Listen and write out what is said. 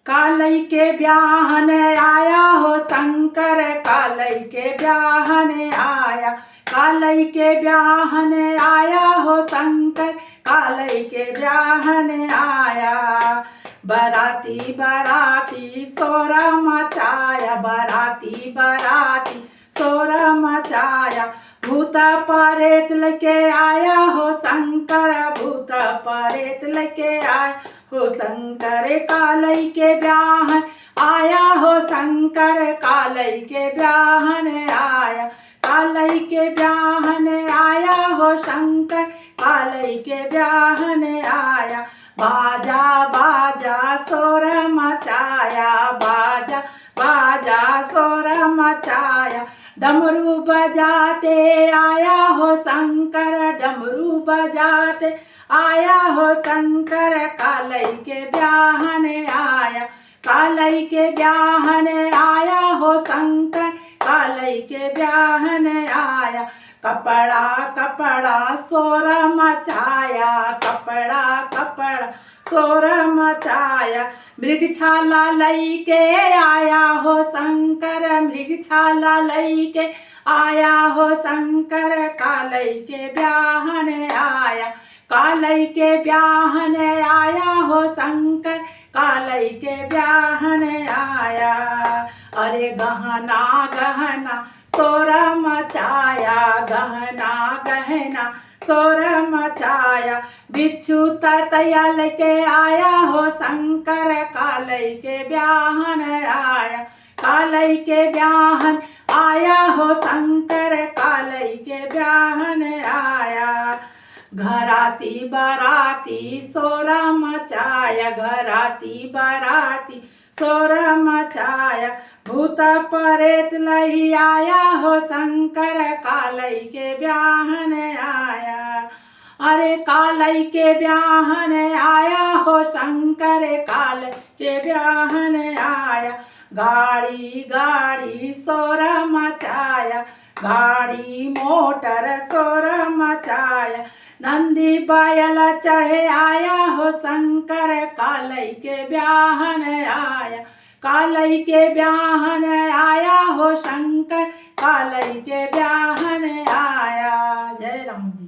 कालई के ब्याहन आया हो शंकर, कालई के ब्याहन आया, कालई के ब्याहन आया हो शंकर, कालई के ब्याहन आया। बराती बराती शोर मचाया, बराती बराती शोर मचाया, भूत परेत लेके आया हो शंकर, भूत परेत लेके आया हो शंकर, कालई के ब्याहन आया हो शंकर, कालई के ब्याहन आया, कालई के ब्याहन आया हो शंकर, कालई के ब्याहन आया। बाजा बाजा शोर मचाया, बाजा बाजा शोर मचाया, डमरू बजाते आया हो शंकर, डमरू बजाते आया हो शंकर, कालई के ब्याहन आया, कालई के ब्याहन आया हो शंकर, कालई के ब्याहन आया। कपड़ा कपड़ा शोर मचाया, कपड़ा कपड़ा शोर मचाया, मृगछाला लई के आया हो शंकर, मृगछाला लई के आया हो शंकर, कालई के ब्याहन आया, कालई के ब्याहन आया हो शंकर, कालई के ब्याहन आया। अरे गहना गहना शोर मचाया, गहना गहना शोर मचाया, बिच्छू ततैया लेके आया हो शंकर, कालई के ब्याहन आया, कालई के ब्याहन आया हो शंकर, कालई के ब्याहन आया। घराती बाराती शोर मचाया, घराती बाराती शोर मचाया, भूत परेत लही आया हो शंकर, कालई के ब्याहन आया। अरे कालई के ब्याहन आया हो शंकर, कालई के ब्याहन आया। गाड़ी गाड़ी शोर मचाया, गाड़ी मोटर शोर मचाया, नंदी बैल चढ़े आया हो शंकर, कालई के ब्याहन आया, कालई के ब्याहन आया हो शंकर, कालई के ब्याहन आया। जय राम जी।